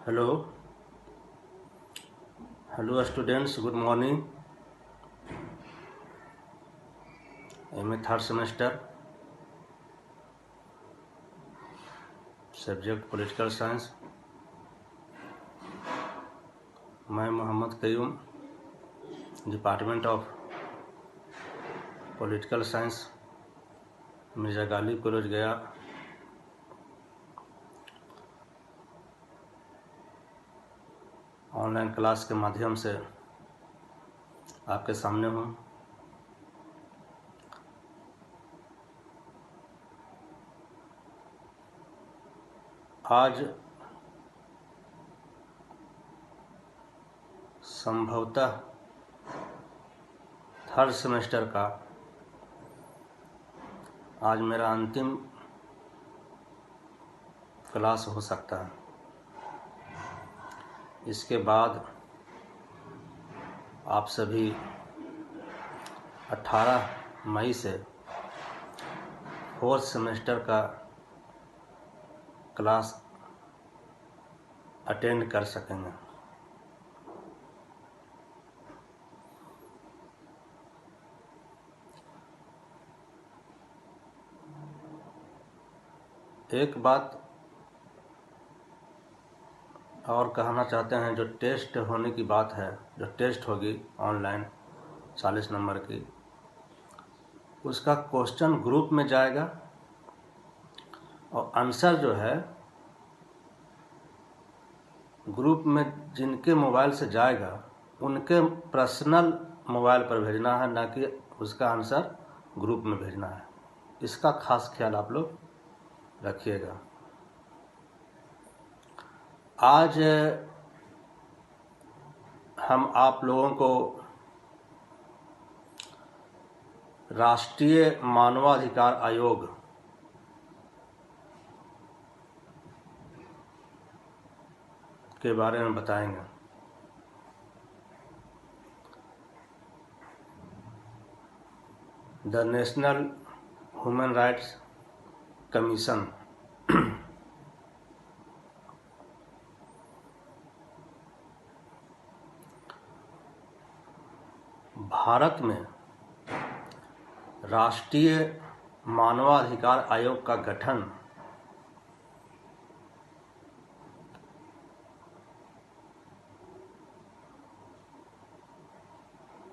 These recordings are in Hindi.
Hello hello students, good morning. MA third semester, subject political science. मैं Mohammad Qayyum, department of political science, Mirza Ghalib college Gaya. Online class के माध्यम से आपके सामने हूँ। आज संभवतः थर्ड सेमेस्टर का आज मेरा अंतिम क्लास हो सकता है। इसके बाद आप सभी 18 मई से फोर्थ सेमेस्टर का क्लास अटेंड कर सकेंगे। एक बात और कहना चाहते हैं, जो टेस्ट होने की बात है, जो टेस्ट होगी ऑनलाइन 40 नंबर की, उसका क्वेश्चन ग्रुप में जाएगा और आंसर जो है ग्रुप में जिनके मोबाइल से जाएगा उनके पर्सनल मोबाइल पर भेजना है, ना कि उसका आंसर ग्रुप में भेजना है। इसका खास ख्याल आप लोग रखिएगा। आज हम आप लोगों को राष्ट्रीय मानवाधिकार आयोग के बारे में बताएंगे। The national human rights commission Bharat में राष्ट्रीय मानवाधिकार आयोग का गठन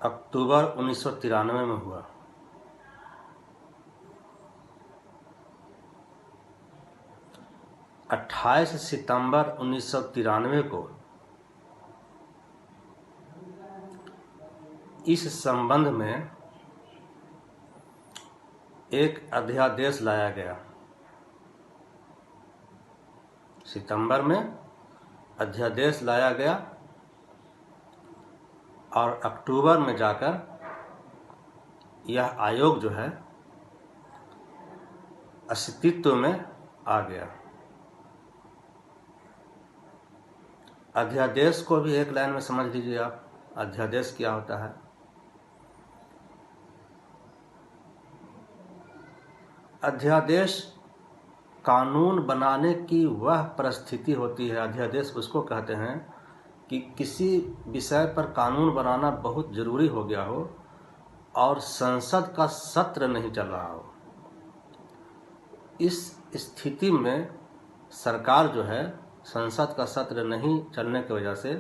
अक्टूबर 1993 में हुआ। अट्ठाईस सितंबर 1993 को इस संबंध में एक अध्यादेश लाया गया। सितंबर में अध्यादेश लाया गया और अक्टूबर में जाकर यह आयोग जो है अस्तित्व में आ गया। अध्यादेश को भी एक लाइन में समझ लीजिए आप। अध्यादेश क्या होता है? अध्यादेश कानून बनाने की वह परिस्थिति होती है। अध्यादेश उसको कहते हैं कि किसी विषय पर कानून बनाना बहुत जरूरी हो गया हो और संसद का सत्र नहीं चल रहा हो। इस स्थिति में सरकार जो है, संसद का सत्र नहीं चलने की वजह से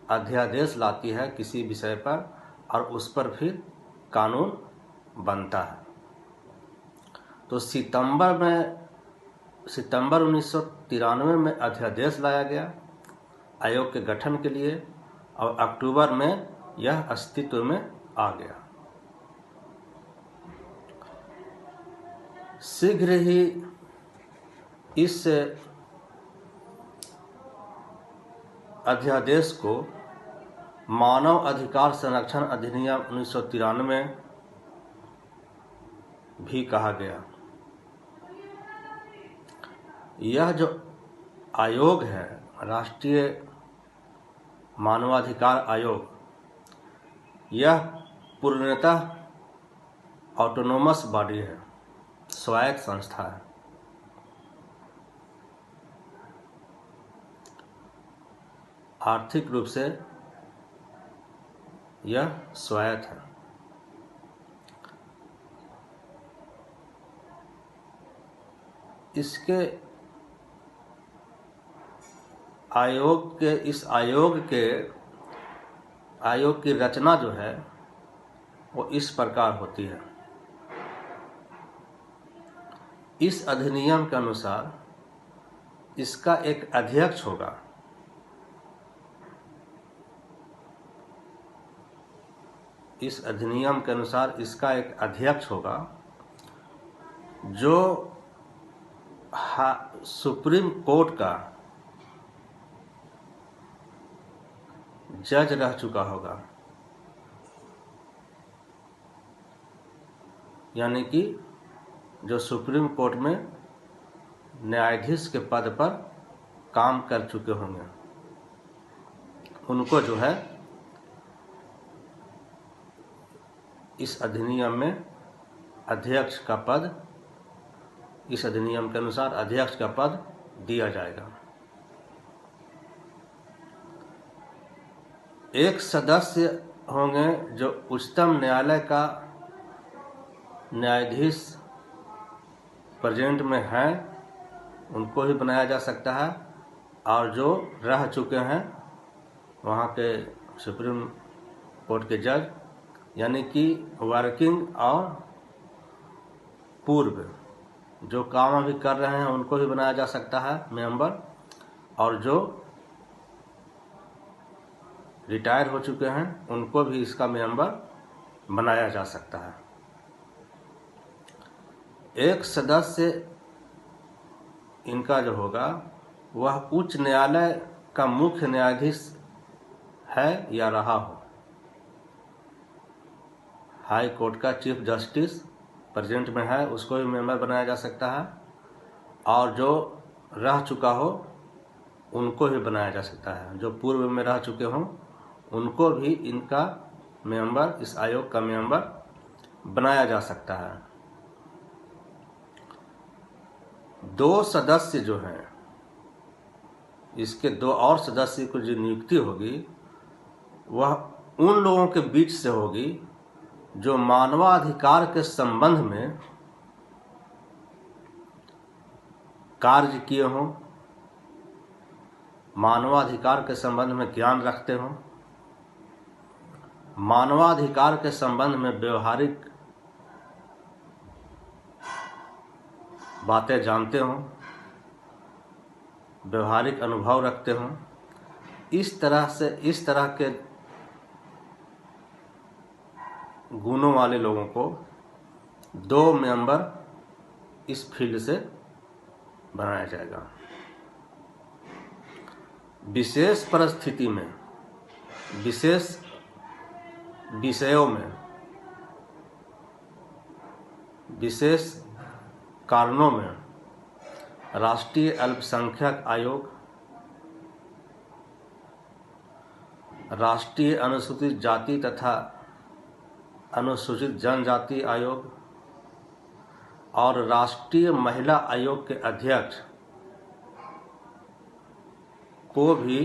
अध्यादेश लाती है किसी विषय पर और उस पर फिर कानून बनता है। तो सितंबर 1993 में अध्यादेश लाया गया आयोग के गठन के लिए और अक्टूबर में यह अस्तित्व में आ गया। शीघ्र ही इस अध्यादेश को मानव अधिकार संरक्षण अधिनियम 1993 भी कहा गया। यह जो आयोग है, राष्ट्रीय मानवाधिकार आयोग, यह पूर्णतः ऑटोनोमस बॉडी है, स्वायत्त संस्था है। आर्थिक रूप से यह स्वायत्त है। इसके इस आयोग की रचना जो है वो इस प्रकार होती है। इस अधिनियम के अनुसार इसका एक अध्यक्ष होगा। इस अधिनियम के अनुसार इसका एक अध्यक्ष होगा जो सुप्रीम कोर्ट का जज रह चुका होगा, यानी कि जो सुप्रीम कोर्ट में न्यायाधीश के पद पर काम कर चुके होंगे, उनको जो है इस अधिनियम में अध्यक्ष का पद, इस अधिनियम के अनुसार अध्यक्ष का पद दिया जाएगा। एक सदस्य होंगे जो उच्चतम न्यायालय का न्यायाधीश प्रेजेंट में है, उनको ही बनाया जा सकता है, और जो रह चुके हैं वहाँ के सुप्रीम कोर्ट के जज, यानी कि वर्किंग और पूर्व जो काम अभी कर रहे हैं उनको भी बनाया जा सकता है मेंबर, और जो रिटायर हो चुके हैं उनको भी इसका मेंबर बनाया जा सकता है। एक सदस्य इनका जो होगा वह उच्च न्यायालय का मुख्य न्यायाधीश है या रहा हो। हाई कोर्ट का चीफ जस्टिस प्रेजेंट में है, उसको भी मेंबर बनाया जा सकता है, और जो रह चुका हो उनको भी बनाया जा सकता है। जो पूर्व में रह चुके हों उनको भी इनका मेंबर, इस आयोग का मेंबर बनाया जा सकता है। 2 सदस्य जो हैं, इसके 2 और सदस्य को जो नियुक्ति होगी वह उन लोगों के बीच से होगी जो मानवाधिकार के संबंध में कार्य किए हों, मानवाधिकार के संबंध में ज्ञान रखते हों, मानवाधिकार के संबंध में व्यवहारिक बातें जानते हों, व्यवहारिक अनुभव रखते हों। इस तरह के गुणों वाले लोगों को 2 मेंबर इस फील्ड से बनाया जाएगा। विशेष परिस्थिति में, विशेष विषयों में, विशेष कारणों में राष्ट्रीय अल्पसंख्यक आयोग, राष्ट्रीय अनुसूचित जाति तथा अनुसूचित जनजाति आयोग और राष्ट्रीय महिला आयोग के अध्यक्ष को भी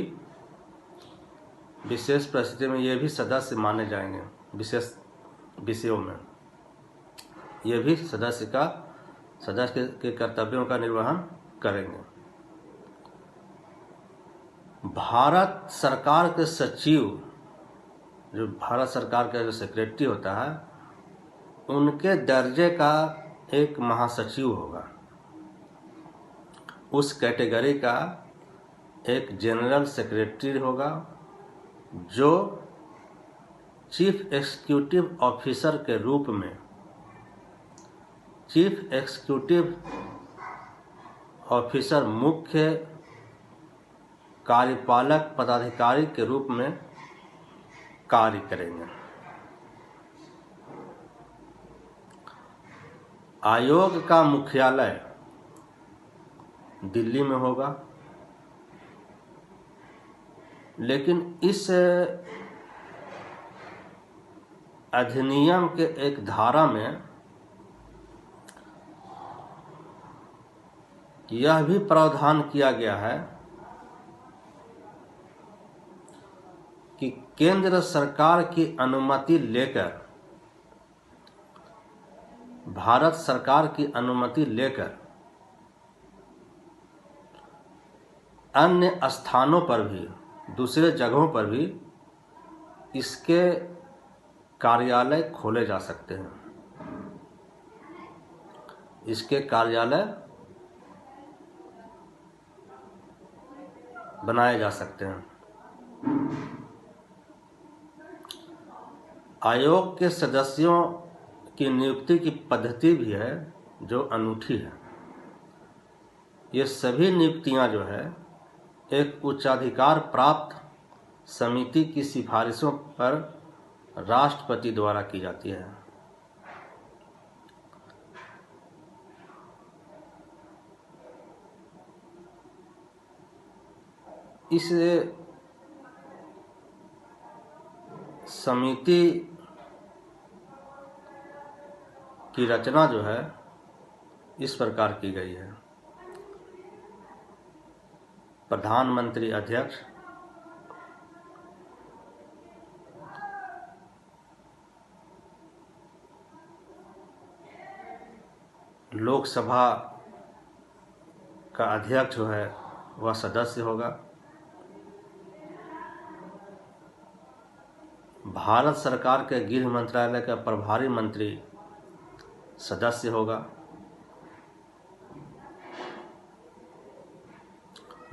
विशेष परिस्थिति में ये भी सदस्य माने जाएंगे। विशेष विषयों में ये भी सदस्य के कर्तव्यों का निर्वहन करेंगे। भारत सरकार के सचिव, जो भारत सरकार का जो सेक्रेटरी होता है, उनके दर्जे का एक महासचिव होगा। उस कैटेगरी का एक जनरल सेक्रेटरी होगा जो चीफ एग्जीक्यूटिव ऑफिसर के रूप में, चीफ एग्जीक्यूटिव ऑफिसर, मुख्य कार्यपालक पदाधिकारी के रूप में कार्य करेंगे। आयोग का मुख्यालय दिल्ली में होगा, लेकिन इस अधिनियम के एक धारा में यह भी प्रावधान किया गया है कि केंद्र सरकार की अनुमति लेकर, भारत सरकार की अनुमति लेकर अन्य स्थानों पर भी, दूसरे जगहों पर भी इसके कार्यालय खोले जा सकते हैं, इसके कार्यालय बनाए जा सकते हैं। आयोग के सदस्यों की नियुक्ति की पद्धति भी है जो अनूठी है। ये सभी नियुक्तियां जो है एक उच्चाधिकार प्राप्त समिति की सिफारिशों पर राष्ट्रपति द्वारा की जाती है। इस समिति की रचना जो है इस प्रकार की गई है। प्रधानमंत्री अध्यक्ष, लोकसभा का अध्यक्ष जो है वह सदस्य होगा, भारत सरकार के गृह मंत्रालय का प्रभारी मंत्री सदस्य होगा,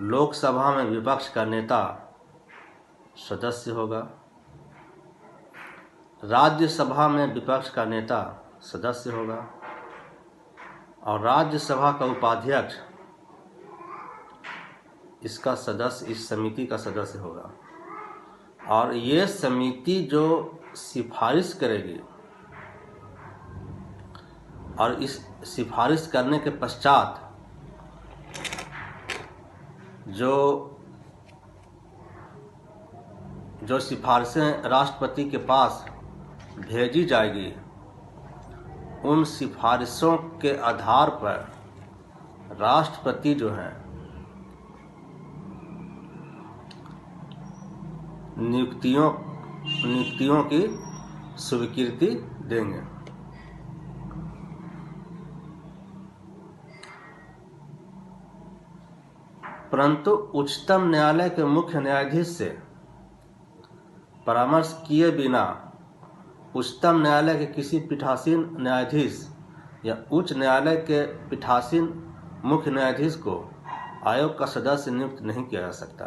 लोकसभा में विपक्ष का नेता सदस्य होगा, राज्यसभा में विपक्ष का नेता सदस्य होगा और राज्यसभा का उपाध्यक्ष इसका सदस्य, इस समिति का सदस्य होगा। और ये समिति जो सिफारिश करेगी और इस सिफारिश करने के पश्चात जो सिफारिशें राष्ट्रपति के पास भेजी जाएगी, उन सिफारिशों के आधार पर राष्ट्रपति जो है नियुक्तियों की स्वीकृति देंगे। परंतु उच्चतम न्यायालय के मुख्य न्यायाधीश से परामर्श किए बिना उच्चतम न्यायालय के किसी पीठासीन न्यायाधीश या उच्च न्यायालय के पीठासीन मुख्य न्यायाधीश को आयोग का सदस्य नियुक्त नहीं किया जा सकता।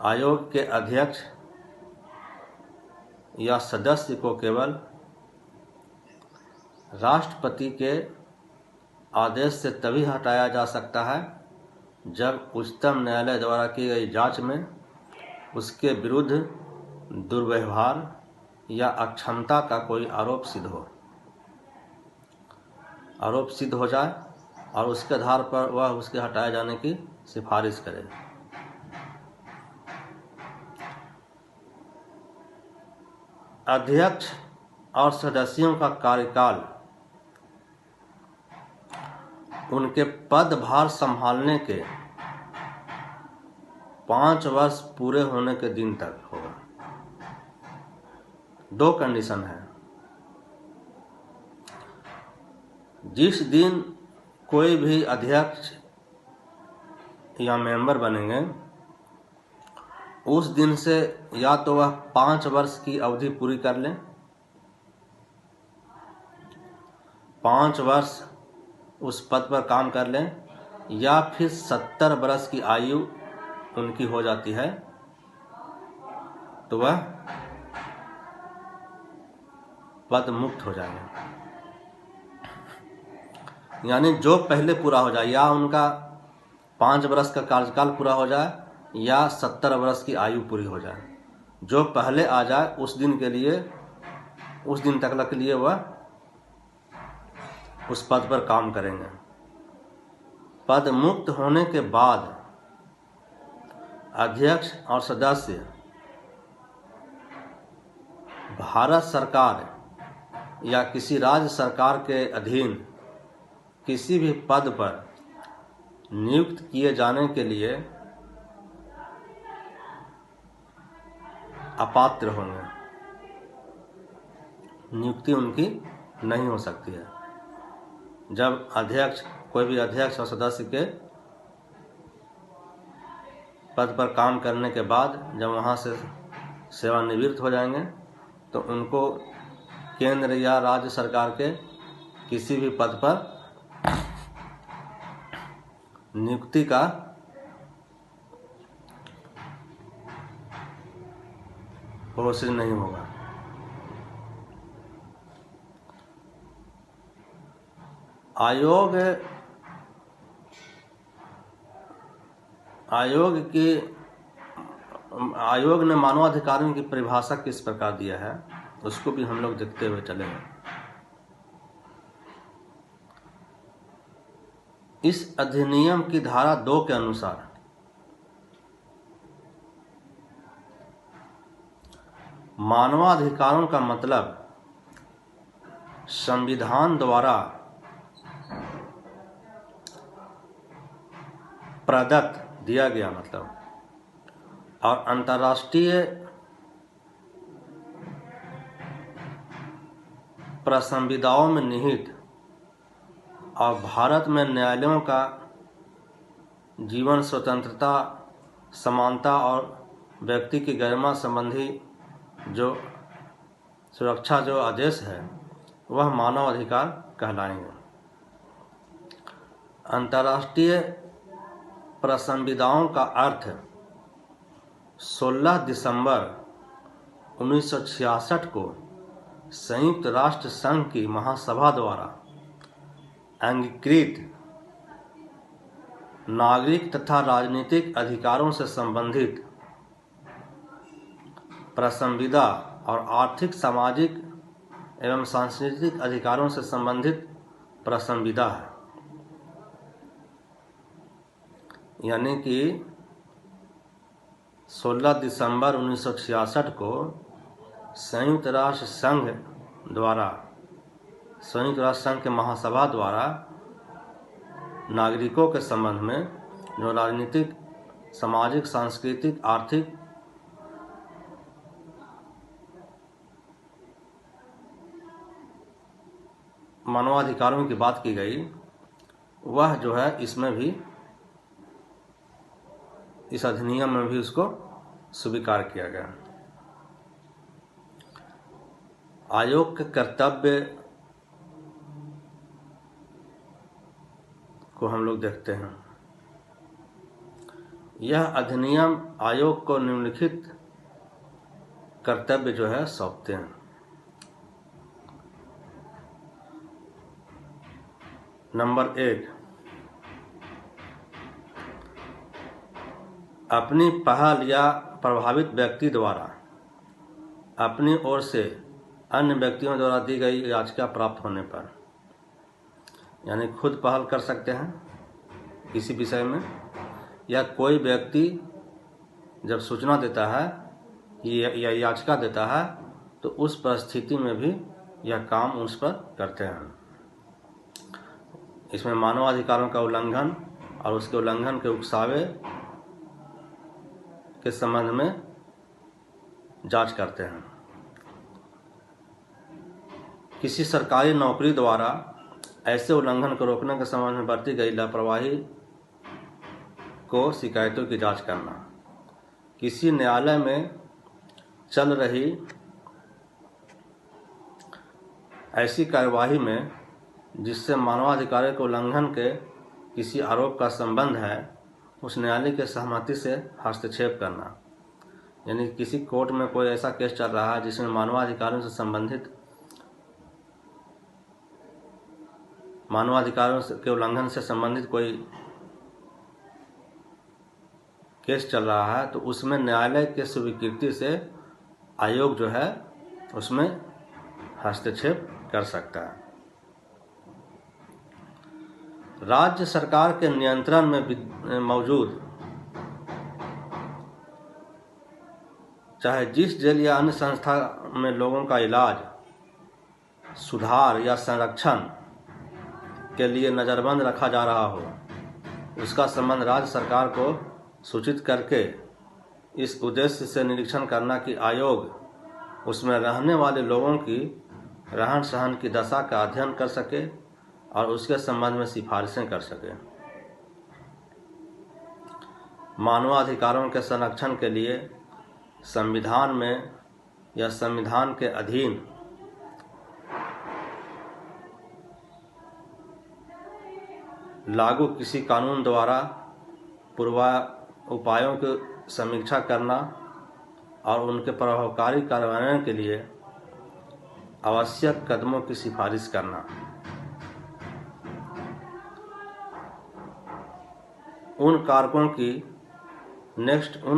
आयोग के अध्यक्ष या सदस्य को केवल राष्ट्रपति के आदेश से तभी हटाया जा सकता है जब उच्चतम न्यायालय द्वारा की गई जांच में उसके विरुद्ध दुर्व्यवहार या अक्षमता का कोई आरोप सिद्ध हो जाए और उसके आधार पर वह उसके हटाए जाने की सिफारिश करे। अध्यक्ष और सदस्यों का कार्यकाल उनके पदभार संभालने के 5 वर्ष पूरे होने के दिन तक होगा। 2 कंडीशन है। जिस दिन कोई भी अध्यक्ष या मेंबर बनेंगे उस दिन से या तो वह 5 वर्ष की अवधि पूरी कर लें, 5 वर्ष उस पद पर काम कर लें, या फिर 70 वर्ष की आयु उनकी हो जाती है तो वह पद मुक्त हो जाएंगे। यानी जो पहले पूरा हो जाए, या उनका 5 वर्ष का कार्यकाल पूरा हो जाए या 70 वर्ष की आयु पूरी हो जाए, जो पहले आ जाए उस दिन तक के लिए वह उस पद पर काम करेंगे। पद मुक्त होने के बाद अध्यक्ष और सदस्य भारत सरकार या किसी राज्य सरकार के अधीन किसी भी पद पर नियुक्त किए जाने के लिए अपात्र होंगे, नियुक्ति उनकी नहीं हो सकती है। जब अध्यक्ष, कोई भी अध्यक्ष और सदस्य के पद पर काम करने के बाद जब वहाँ से सेवानिवृत्त हो जाएंगे तो उनको केंद्र या राज्य सरकार के किसी भी पद पर नियुक्ति का प्रोसेस नहीं होगा। आयोग ने मानवाधिकारों की परिभाषा किस प्रकार दिया है उसको भी हम लोग देखते हुए चलेंगे। इस अधिनियम की धारा 2 के अनुसार मानवाधिकारों का मतलब संविधान द्वारा प्रदत्त दिया गया मतलब और अंतर्राष्ट्रीय प्रसंविधाओं में निहित और भारत में न्यायालयों का जीवन स्वतंत्रता, समानता और व्यक्ति की गरिमा संबंधी जो सुरक्षा जो आदेश है वह मानव अधिकार कहलाएंगे। अंतर्राष्ट्रीय प्रसंविधाओं का अर्थ 16 दिसंबर 1966 को संयुक्त राष्ट्र संघ की महासभा द्वारा अंगीकृत नागरिक तथा राजनीतिक अधिकारों से संबंधित प्रसंविदा और आर्थिक, सामाजिक एवं सांस्कृतिक अधिकारों से संबंधित प्रसंविदा है। यानी कि 16 दिसंबर 1966 को संयुक्त राष्ट्र संघ के महासभा द्वारा नागरिकों के संबंध में जो राजनीतिक, सामाजिक, सांस्कृतिक, आर्थिक मानवाधिकारों की बात की गई वह जो है इसमें भी, इस अधिनियम में भी उसको स्वीकार किया गया। आयोग के कर्तव्य को हम लोग देखते हैं। यह अधिनियम आयोग को निम्नलिखित कर्तव्य जो है सौंपते हैं। नंबर 1, अपनी पहल या प्रभावित व्यक्ति द्वारा अपनी ओर से अन्य व्यक्तियों द्वारा दी गई याचिका प्राप्त होने पर, यानी खुद पहल कर सकते हैं किसी विषय में, या कोई व्यक्ति जब सूचना देता है या याचिका देता है तो उस परिस्थिति में भी यह काम उस पर करते हैं। इसमें मानवाधिकारों का उल्लंघन और उसके उल्लंघन के उकसावे के संबंध में जांच करते हैं। किसी सरकारी नौकरी द्वारा ऐसे उल्लंघन को रोकने के संबंध में बरती गई लापरवाही को शिकायतों की जांच करना, किसी न्यायालय में चल रही ऐसी कार्यवाही में जिससे मानवाधिकारों के उल्लंघन के किसी आरोप का संबंध है उस न्यायालय के सहमति से हस्तक्षेप करना, यानी किसी कोर्ट में कोई ऐसा केस चल रहा है जिसमें मानवाधिकारों से संबंधित, मानवाधिकारों के उल्लंघन से संबंधित कोई केस चल रहा है तो उसमें न्यायालय के स्वीकृति से आयोग जो है उसमें हस्तक्षेप कर सकता है। राज्य सरकार के नियंत्रण में मौजूद चाहे जिस जेल या अन्य संस्था में लोगों का इलाज, सुधार या संरक्षण के लिए नज़रबंद रखा जा रहा हो, उसका संबंध राज्य सरकार को सूचित करके इस उद्देश्य से निरीक्षण करना कि आयोग उसमें रहने वाले लोगों की रहन सहन की दशा का अध्ययन कर सके और उसके संबंध में सिफारिशें कर सके। मानवाधिकारों के संरक्षण के लिए संविधान में या संविधान के अधीन लागू किसी कानून द्वारा उपायों की समीक्षा करना और उनके प्रभावकारी कार्यान्वयन के लिए आवश्यक कदमों की सिफारिश करना। उन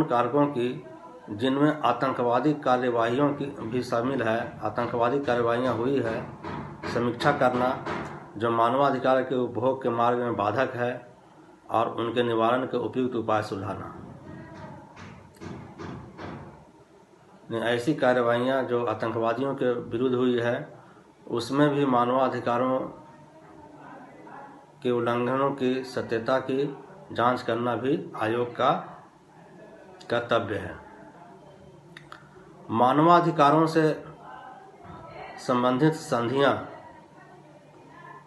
कारकों की जिनमें आतंकवादी कार्यवाहियों की भी शामिल है, आतंकवादी कार्यवाहियाँ हुई है, समीक्षा करना जो मानवाधिकार के उपभोग के मार्ग में बाधक है और उनके निवारण के उपयुक्त उपाय सुझाना। ऐसी कार्यवाहियाँ जो आतंकवादियों के विरुद्ध हुई है उसमें भी मानवाधिकारों के उल्लंघनों की सत्यता की जांच करना भी आयोग का कर्तव्य है। मानवाधिकारों से संबंधित संधियां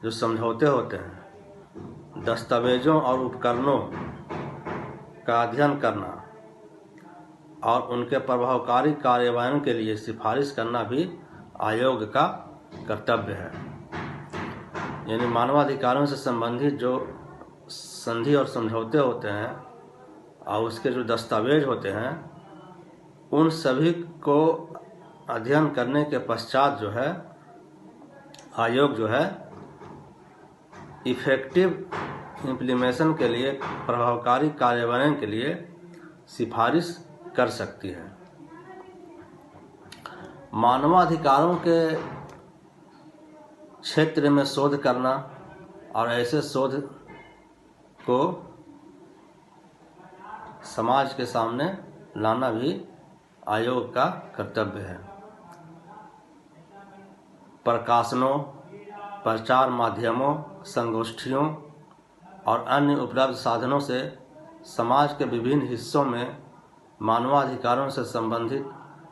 जो समझौते होते हैं, दस्तावेजों और उपकरणों का अध्ययन करना और उनके प्रभावकारी कार्यान्वयन के लिए सिफारिश करना भी आयोग का कर्तव्य है। यानी मानवाधिकारों से संबंधित जो संधि और समझौते होते हैं और उसके जो दस्तावेज होते हैं उन सभी को अध्ययन करने के पश्चात जो है आयोग जो है इफेक्टिव इम्प्लीमेशन के लिए, प्रभावकारी कार्यान्वयन के लिए सिफारिश कर सकती है। मानवाधिकारों के क्षेत्र में शोध करना और ऐसे शोध को समाज के सामने लाना भी आयोग का कर्तव्य है। प्रकाशनों, प्रचार माध्यमों, संगोष्ठियों और अन्य उपलब्ध साधनों से समाज के विभिन्न हिस्सों में मानवाधिकारों से संबंधित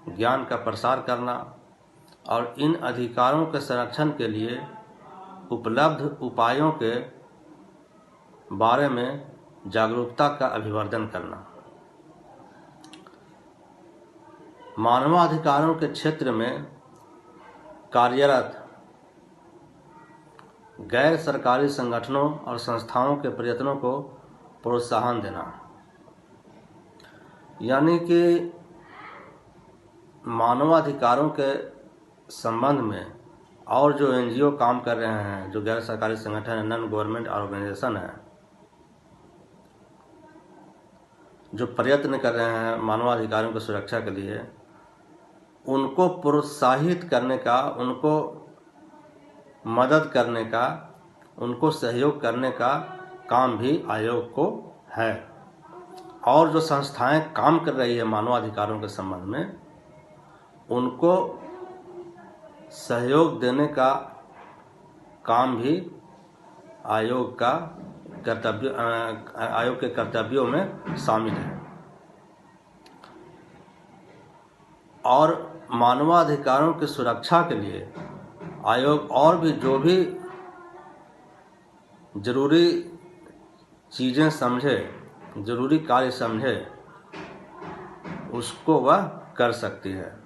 ज्ञान का प्रसार करना और इन अधिकारों के संरक्षण के लिए उपलब्ध उपायों के बारे में जागरूकता का अभिवर्धन करना। मानवाधिकारों के क्षेत्र में कार्यरत गैर सरकारी संगठनों और संस्थाओं के प्रयत्नों को प्रोत्साहन देना। यानी कि मानवाधिकारों के संबंध में और जो एनजीओ काम कर रहे हैं, जो गैर सरकारी संगठन है, नॉन गवर्नमेंट ऑर्गेनाइजेशन है, जो प्रयत्न कर रहे हैं मानवाधिकारों की सुरक्षा के लिए, उनको प्रोत्साहित करने का, उनको मदद करने का, उनको सहयोग करने का काम भी आयोग को है। और जो संस्थाएं काम कर रही है मानवाधिकारों के संबंध में, उनको सहयोग देने का काम भी आयोग के कर्तव्यों में शामिल है। और मानवाधिकारों की सुरक्षा के लिए आयोग और भी जो भी जरूरी चीज़ें समझे, जरूरी कार्य समझे, उसको वह कर सकती है।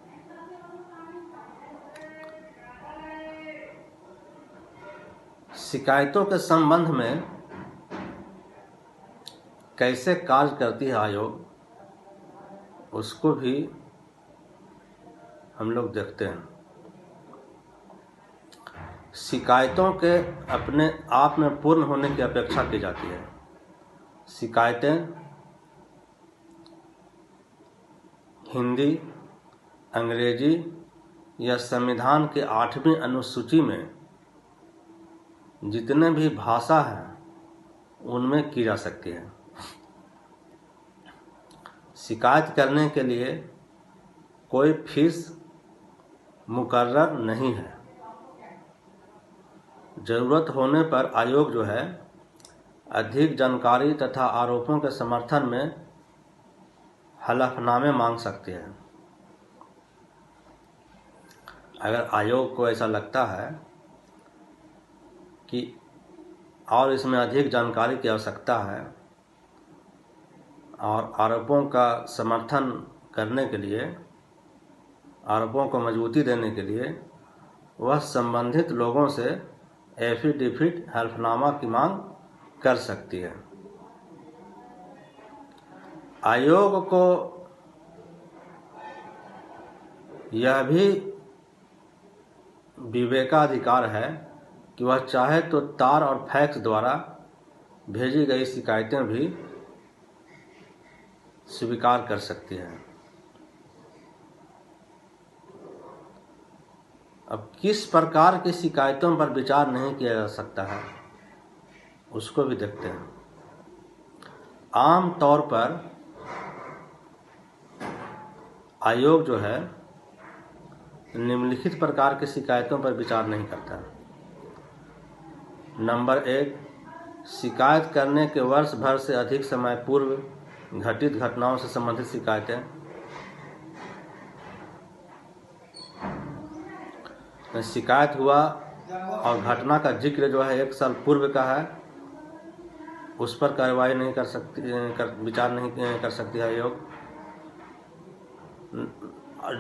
शिकायतों के संबंध में कैसे कार्य करती है आयोग, उसको भी हम लोग देखते हैं। शिकायतों के अपने आप में पूर्ण होने की अपेक्षा की जाती है। शिकायतें हिंदी, अंग्रेजी या संविधान के 8वीं अनुसूची में जितने भी भाषा हैं उनमें की जा सकती है। शिकायत करने के लिए कोई फीस मुकर्रर नहीं है। ज़रूरत होने पर आयोग जो है अधिक जानकारी तथा आरोपों के समर्थन में हलफनामे मांग सकती है। अगर आयोग को ऐसा लगता है कि और इसमें अधिक जानकारी की आवश्यकता है और आरोपों का समर्थन करने के लिए, आरोपों को मजबूती देने के लिए वह संबंधित लोगों से एफिडेविट हलफनामा की मांग कर सकती है। आयोग को यह भी विवेकाधिकार है कि वह चाहे तो तार और फैक्स द्वारा भेजी गई शिकायतें भी स्वीकार कर सकती है। अब किस प्रकार की शिकायतों पर विचार नहीं किया जा सकता है उसको भी देखते हैं। आम तौर पर आयोग जो है निम्नलिखित प्रकार की शिकायतों पर विचार नहीं करता। नंबर 1, शिकायत करने के वर्ष भर से अधिक समय पूर्व घटित घटनाओं से संबंधित शिकायतें। शिकायत हुआ और घटना का जिक्र जो है 1 साल पूर्व का है, उस पर कार्रवाई नहीं कर सकती, विचार नहीं कर सकती है आयोग।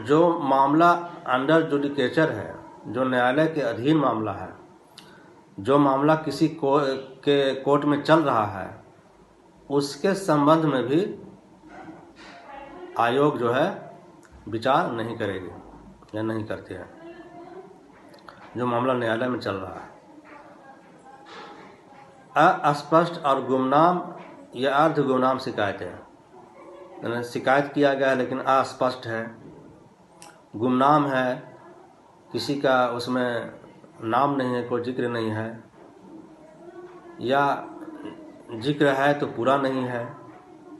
जो मामला अंडर जुडिकेचर है, जो न्यायालय के अधीन मामला है, जो मामला किसी के कोर्ट में चल रहा है, उसके संबंध में भी आयोग जो है विचार नहीं करेगी या नहीं करती है। जो मामला न्यायालय में चल रहा है। अस्पष्ट और गुमनाम या अर्ध गुमनाम शिकायतें, शिकायत किया गया है लेकिन अस्पष्ट है, गुमनाम है, किसी का उसमें नाम नहीं है, कोई जिक्र नहीं है, या जिक्र है तो पूरा नहीं है,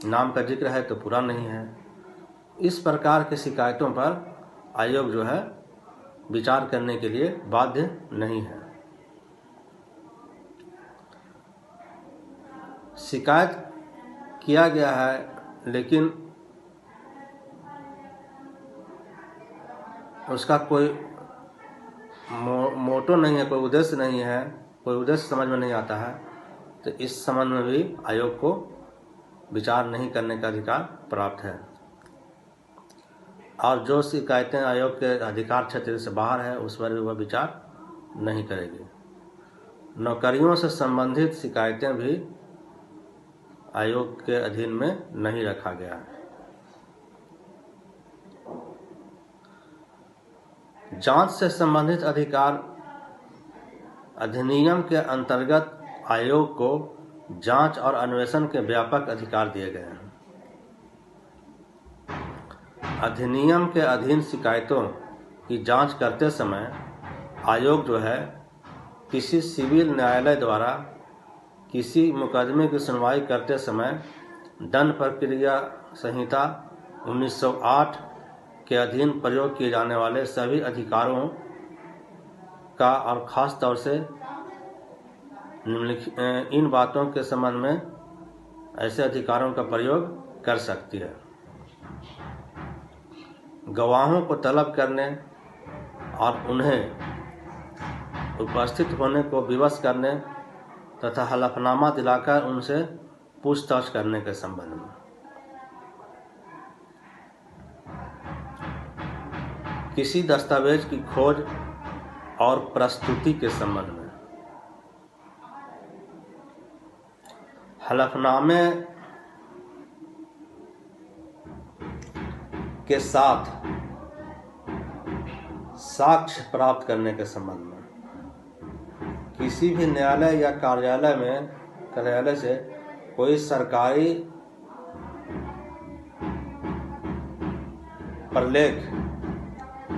नाम का जिक्र है तो पूरा नहीं है। इस प्रकार के शिकायतों पर आयोग जो है विचार करने के लिए बाध्य नहीं है। शिकायत किया गया है लेकिन उसका कोई मोटो नहीं है, कोई उद्देश्य नहीं है, कोई उद्देश्य समझ में नहीं आता है, तो इस संबंध में भी आयोग को विचार नहीं करने का अधिकार प्राप्त है। और जो शिकायतें आयोग के अधिकार क्षेत्र से बाहर है उस पर भी वह विचार नहीं करेगी। नौकरियों से संबंधित शिकायतें भी आयोग के अधीन में नहीं रखा गया है। जांच से संबंधित अधिकार अधिनियम के अंतर्गत आयोग को जांच और अन्वेषण के व्यापक अधिकार दिए गए हैं। अधिनियम के अधीन शिकायतों की जांच करते समय आयोग जो है किसी सिविल न्यायालय द्वारा किसी मुकदमे की सुनवाई करते समय दंड प्रक्रिया संहिता 1908 के अधीन प्रयोग किए जाने वाले सभी अधिकारों का और ख़ास तौर से इन बातों के संबंध में ऐसे अधिकारों का प्रयोग कर सकती है। गवाहों को तलब करने और उन्हें उपस्थित होने को विवश करने तथा हलफनामा दिलाकर उनसे पूछताछ करने के संबंध में। किसी दस्तावेज की खोज और प्रस्तुति के संबंध में। हलफनामे के साथ साक्ष्य प्राप्त करने के संबंध में। किसी भी न्यायालय या कार्यालय से कोई सरकारी प्रलेख,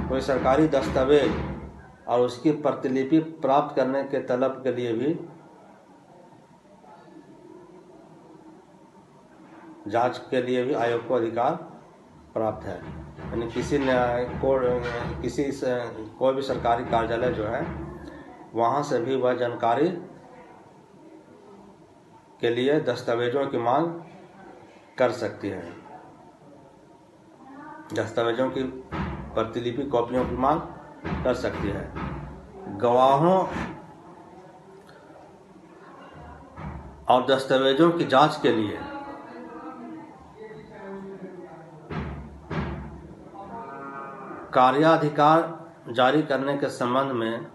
कोई सरकारी दस्तावेज और उसकी प्रतिलिपि प्राप्त करने के तलब के लिए भी जांच के लिए भी आयोग को अधिकार प्राप्त है। यानी कोई भी सरकारी कार्यालय जो है वहाँ से भी वह जानकारी के लिए दस्तावेजों की मांग कर सकती है। दस्तावेजों की प्रतिलिपि कॉपियों की मांग कर सकती है। गवाहों और दस्तावेजों की जांच के लिए कार्याधिकार जारी करने के संबंध में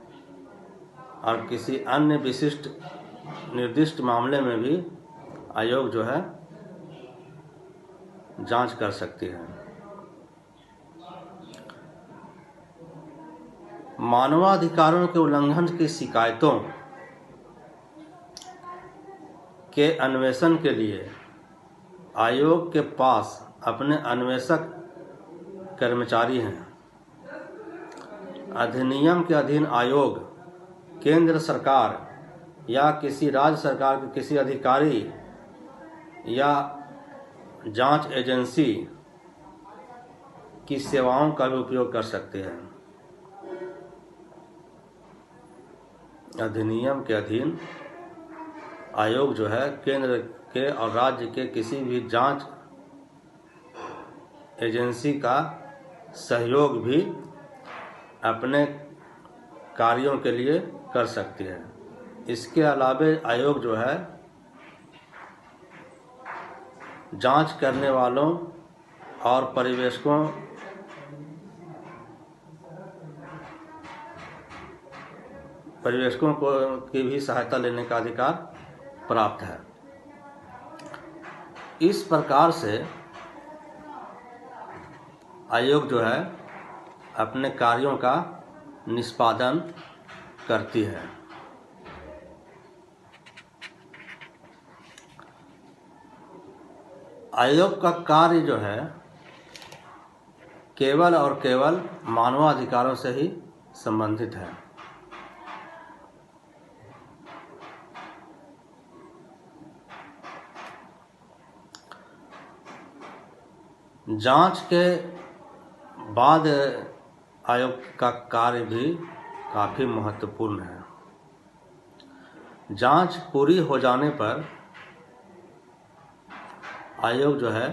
और किसी अन्य विशिष्ट निर्दिष्ट मामले में भी आयोग जो है जांच कर सकती है। मानवाधिकारों के उल्लंघन की शिकायतों के अन्वेषण के लिए आयोग के पास अपने अन्वेषक कर्मचारी हैं। अधिनियम के अधीन आयोग केंद्र सरकार या किसी राज्य सरकार के किसी अधिकारी या जांच एजेंसी की सेवाओं का भी उपयोग कर सकते हैं। अधिनियम के अधीन आयोग जो है केंद्र के और राज्य के किसी भी जांच एजेंसी का सहयोग भी अपने कार्यों के लिए कर सकती है। इसके अलावा आयोग जो है जांच करने वालों और पर्यवेक्षकों को की भी सहायता लेने का अधिकार प्राप्त है। इस प्रकार से आयोग जो है अपने कार्यों का निष्पादन करती है। आयोग का कार्य जो है केवल और केवल मानवाधिकारों से ही संबंधित है। जांच के बाद आयोग का कार्य भी काफ़ी महत्वपूर्ण है। जांच पूरी हो जाने पर आयोग जो है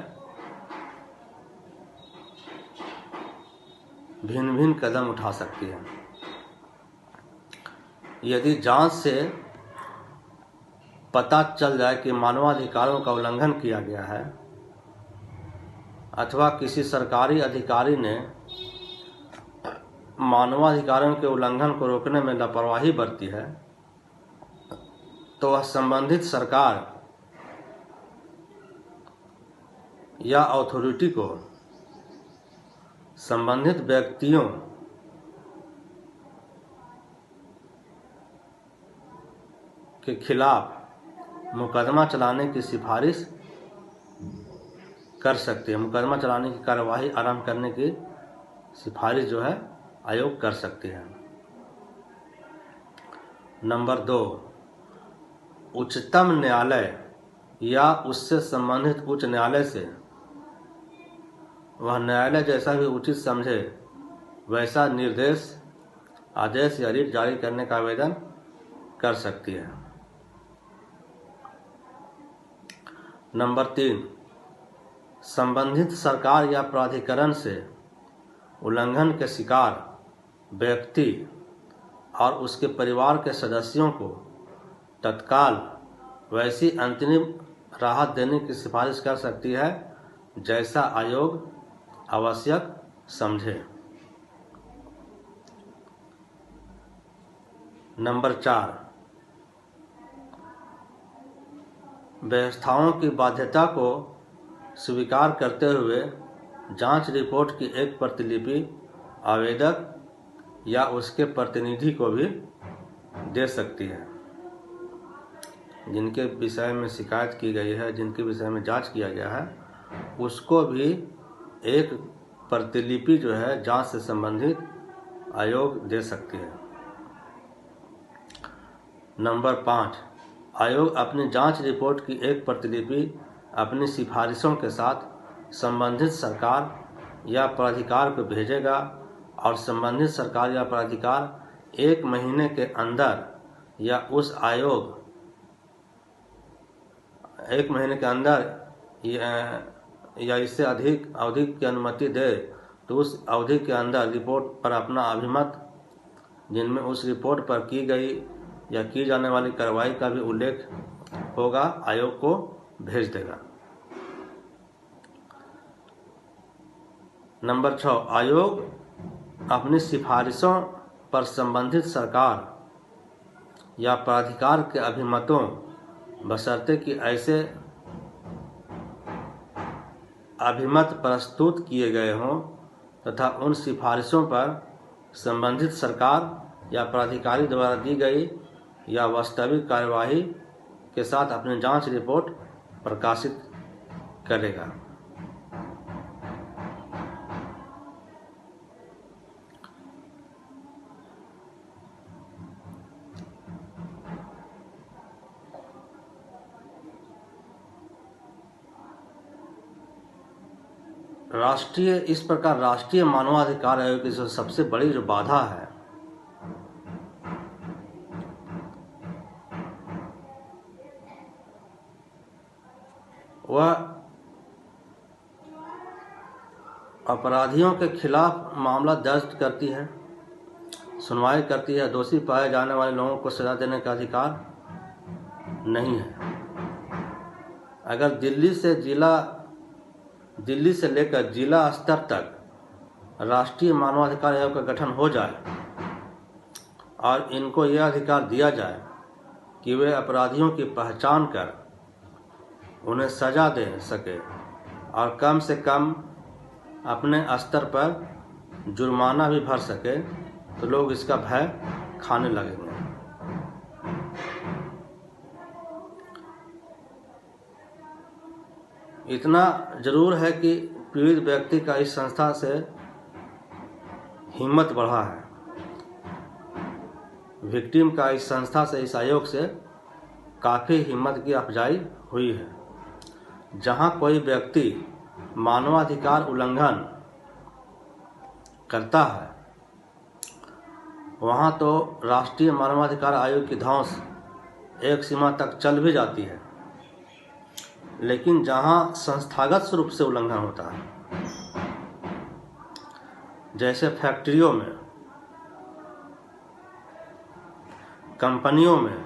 भिन्न भिन्न कदम उठा सकती है। यदि जांच से पता चल जाए कि मानवाधिकारों का उल्लंघन किया गया है अथवा किसी सरकारी अधिकारी ने मानवाधिकारों के उल्लंघन को रोकने में लापरवाही बरती है, तो वह संबंधित सरकार या अथॉरिटी को संबंधित व्यक्तियों के खिलाफ मुकदमा चलाने की सिफारिश कर सकती है। मुकदमा चलाने की कार्यवाही आरंभ करने की सिफारिश जो है आयोग कर सकती है। नंबर 2, उच्चतम न्यायालय या उससे संबंधित उच्च न्यायालय से वह न्यायालय जैसा भी उचित समझे वैसा निर्देश, आदेश या रिट जारी करने का आवेदन कर सकती है। नंबर 3, संबंधित सरकार या प्राधिकरण से उल्लंघन के शिकार व्यक्ति और उसके परिवार के सदस्यों को तत्काल वैसी अंतरिम राहत देने की सिफारिश कर सकती है जैसा आयोग आवश्यक समझे। नंबर 4, व्यवस्थाओं की बाध्यता को स्वीकार करते हुए जांच रिपोर्ट की एक प्रतिलिपि आवेदक या उसके प्रतिनिधि को भी दे सकती है। जिनके विषय में शिकायत की गई है, जिनके विषय में जांच किया गया है, उसको भी एक प्रतिलिपि जो है जांच से संबंधित आयोग दे सकती है। नंबर 5, आयोग अपनी जांच रिपोर्ट की एक प्रतिलिपि अपनी सिफारिशों के साथ संबंधित सरकार या प्राधिकार को भेजेगा और संबंधित सरकार या प्राधिकार 1 महीने के अंदर या उस आयोग 1 महीने के अंदर या इससे अधिक अवधि की अनुमति दे तो उस अवधि के अंदर रिपोर्ट पर अपना अभिमत, जिनमें उस रिपोर्ट पर की गई या की जाने वाली कार्रवाई का भी उल्लेख होगा, आयोग को भेज देगा। नंबर 6, आयोग अपनी सिफारिशों पर संबंधित सरकार या प्राधिकार के अभिमतों, बशर्ते कि ऐसे अभिमत प्रस्तुत किए गए हों तथा उन सिफारिशों पर संबंधित सरकार या प्राधिकारी द्वारा दी गई या वास्तविक कार्यवाही के साथ अपनी जांच रिपोर्ट प्रकाशित करेगा। इस प्रकार राष्ट्रीय मानवाधिकार आयोग की सबसे बड़ी जो बाधा है वह अपराधियों के खिलाफ मामला दर्ज करती है, सुनवाई करती है। दोषी पाए जाने वाले लोगों को सजा देने का अधिकार नहीं है। अगर दिल्ली से लेकर जिला स्तर तक राष्ट्रीय मानवाधिकार आयोग का गठन हो जाए और इनको यह अधिकार दिया जाए कि वे अपराधियों की पहचान कर उन्हें सजा दे सके और कम से कम अपने स्तर पर जुर्माना भी भर सके, तो लोग इसका भय खाने लगेंगे। इतना जरूर है कि पीड़ित व्यक्ति का इस संस्था से हिम्मत बढ़ा है। विक्टिम का इस संस्था से, इस आयोग से काफ़ी हिम्मत की अफजाई हुई है। जहां कोई व्यक्ति मानवाधिकार उल्लंघन करता है वहां तो राष्ट्रीय मानवाधिकार आयोग की धौंस एक सीमा तक चल भी जाती है, लेकिन जहां संस्थागत रूप से उल्लंघन होता है, जैसे फैक्ट्रियों में, कंपनियों में,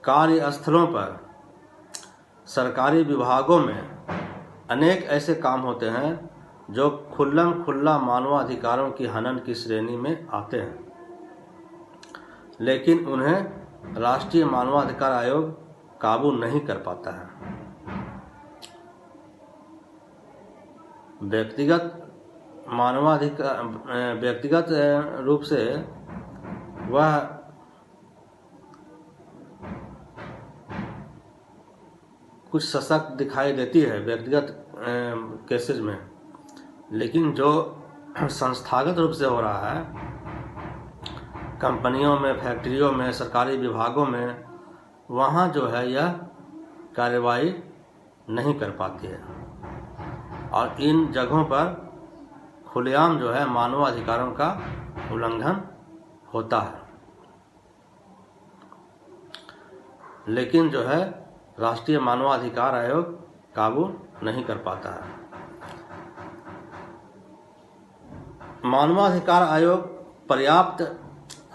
कार्यस्थलों पर, सरकारी विभागों में अनेक ऐसे काम होते हैं जो खुल्ला मानवाधिकारों की हनन की श्रेणी में आते हैं, लेकिन उन्हें राष्ट्रीय मानवाधिकार आयोग काबू नहीं कर पाता है। व्यक्तिगत रूप से वह कुछ सशक्त दिखाई देती है व्यक्तिगत केसेस में, लेकिन जो संस्थागत रूप से हो रहा है कंपनियों में, फैक्ट्रियों में, सरकारी विभागों में, वहाँ जो है यह कार्रवाई नहीं कर पाती है और इन जगहों पर खुलेआम जो है मानवाधिकारों का उल्लंघन होता है, लेकिन जो है राष्ट्रीय मानवाधिकार आयोग काबू नहीं कर पाता है। मानवाधिकार आयोग पर्याप्त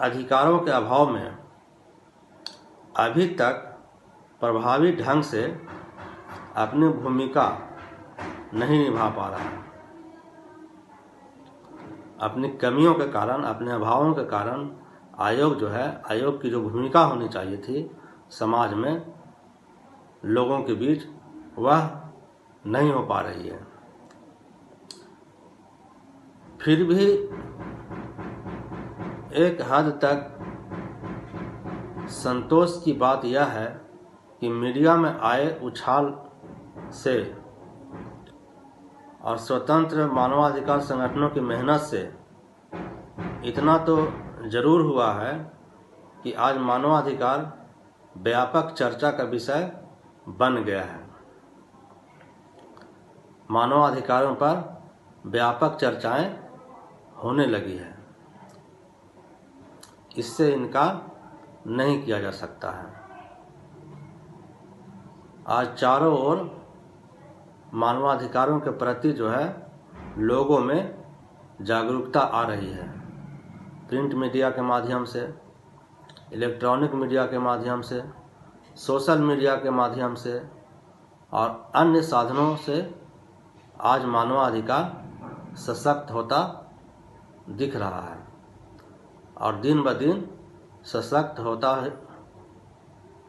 अधिकारों के अभाव में अभी तक प्रभावी ढंग से अपनी भूमिका नहीं निभा पा रहा है। अपनी कमियों के कारण, अपने अभावों के कारण आयोग जो है, आयोग की जो भूमिका होनी चाहिए थी समाज में, लोगों के बीच, वह नहीं हो पा रही है। फिर भी एक हद तक संतोष की बात यह है कि मीडिया में आए उछाल से और स्वतंत्र मानवाधिकार संगठनों की मेहनत से इतना तो जरूर हुआ है कि आज मानवाधिकार व्यापक चर्चा का विषय बन गया है। मानवाधिकारों पर व्यापक चर्चाएं होने लगी है, इससे इनकार नहीं किया जा सकता है। आज चारों ओर मानवाधिकारों के प्रति जो है लोगों में जागरूकता आ रही है। प्रिंट मीडिया के माध्यम से, इलेक्ट्रॉनिक मीडिया के माध्यम से, सोशल मीडिया के माध्यम से और अन्य साधनों से आज मानवाधिकार सशक्त होता दिख रहा है और दिन ब दिन सशक्त होता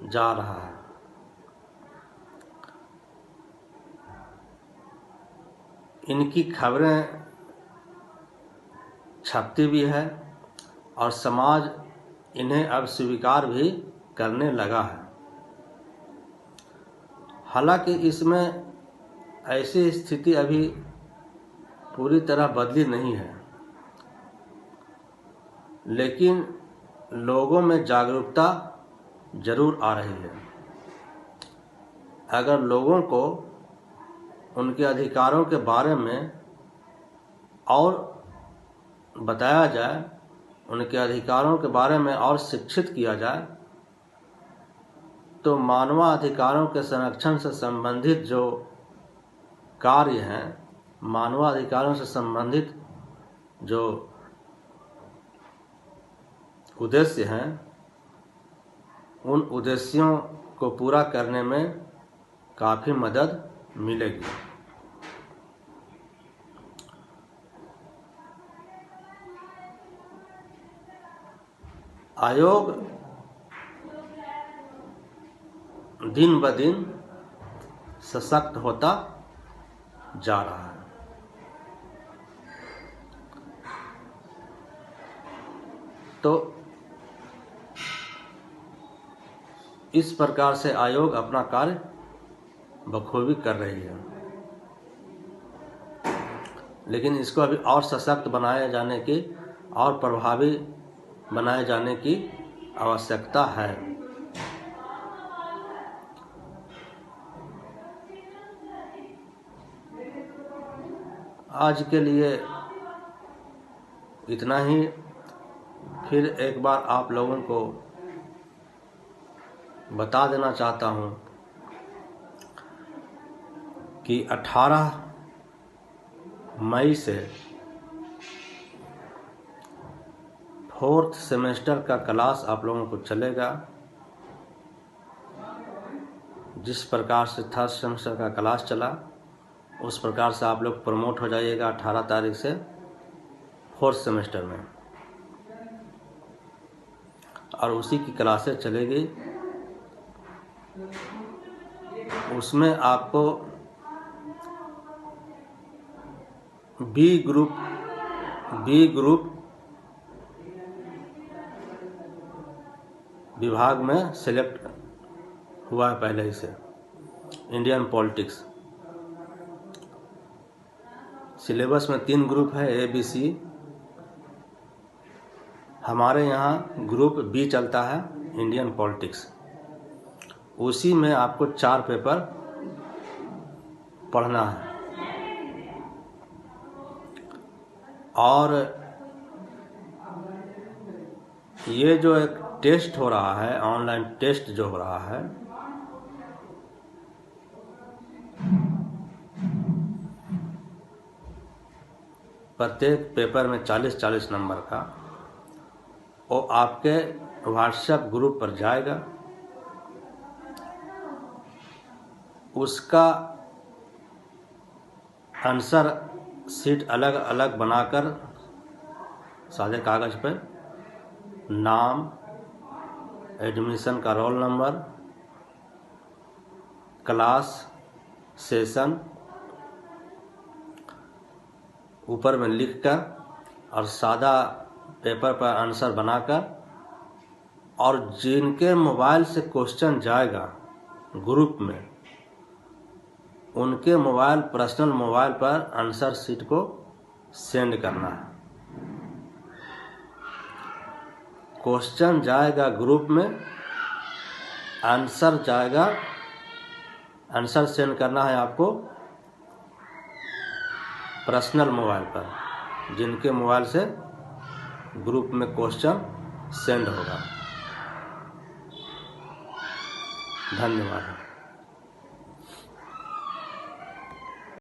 जा रहा है। इनकी खबरें छपती भी है और समाज इन्हें अब स्वीकार भी करने लगा है। हालांकि इसमें ऐसी स्थिति अभी पूरी तरह बदली नहीं है, लेकिन लोगों में जागरूकता जरूर आ रही है। अगर लोगों को उनके अधिकारों के बारे में और बताया जाए, उनके अधिकारों के बारे में और शिक्षित किया जाए, तो मानवाधिकारों के संरक्षण से संबंधित जो कार्य हैं, मानवाधिकारों से संबंधित जो उद्देश्य हैं, उन उद्देश्यों को पूरा करने में काफ़ी मदद मिलेगी। आयोग दिन ब दिन सशक्त होता जा रहा है। तो इस प्रकार से आयोग अपना कार्य बखूबी कर रही है, लेकिन इसको अभी और सशक्त बनाए जाने की और प्रभावी बनाए जाने की आवश्यकता है। आज के लिए इतना ही। फिर एक बार आप लोगों को बता देना चाहता हूँ कि 18 मई से 4th सेमेस्टर का क्लास आप लोगों को चलेगा। जिस प्रकार से 3rd सेमेस्टर का क्लास चला, उस प्रकार से आप लोग प्रमोट हो जाइएगा 18 तारीख से 4th सेमेस्टर में, और उसी की क्लासेस चलेगी। उसमें आपको बी ग्रुप विभाग में सेलेक्ट हुआ है पहले ही से, इंडियन पॉलिटिक्स। सिलेबस में 3 ग्रुप है, ABC। हमारे यहाँ ग्रुप बी चलता है, इंडियन पॉलिटिक्स। उसी में आपको 4 पेपर पढ़ना है और ये जो एक टेस्ट हो रहा है, ऑनलाइन टेस्ट जो हो रहा है, प्रत्येक पेपर में 40-40 नंबर का, वो आपके व्हाट्सएप ग्रुप पर जाएगा। उसका आंसर शीट अलग अलग बनाकर सादे कागज पर नाम, एडमिशन का रोल नंबर, क्लास, सेशन ऊपर में लिखकर और सादा पेपर पर आंसर बनाकर, और जिनके मोबाइल से क्वेश्चन जाएगा ग्रुप में, उनके मोबाइल, पर्सनल मोबाइल पर आंसर शीट को सेंड करना है। क्वेश्चन जाएगा ग्रुप में, आंसर जाएगा, आंसर सेंड करना है आपको पर्सनल मोबाइल पर, जिनके मोबाइल से ग्रुप में क्वेश्चन सेंड होगा। धन्यवाद।